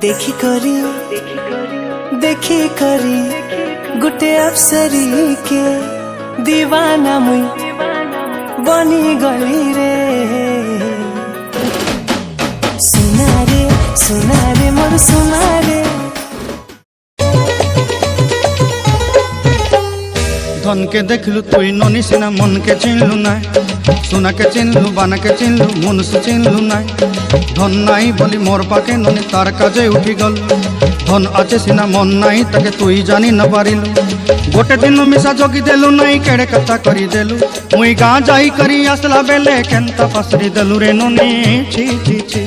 देखी करी गुटे अफसरी के दीवाना मुई बनी गली रे। सुना रे मोर सुना रे। धन के देखलु तुई ननी सिना मन के चिन्हलु ना। सुना के चिन्हलु बाना के चिन्हलु मनुष्य चिन्हलु ना। धन नाई बोली मोर पाके ननी तार काजे उठी गल। धन आचे सिना मन नाई ताके तुई जानी न पारिलु। गोटे दिन मिसा जोगी देलु नाई केड़े कथा करी देलु। मुई गाँ जाई करी आसला बेले केंता पसरी देलु रे ननी छी छी छी।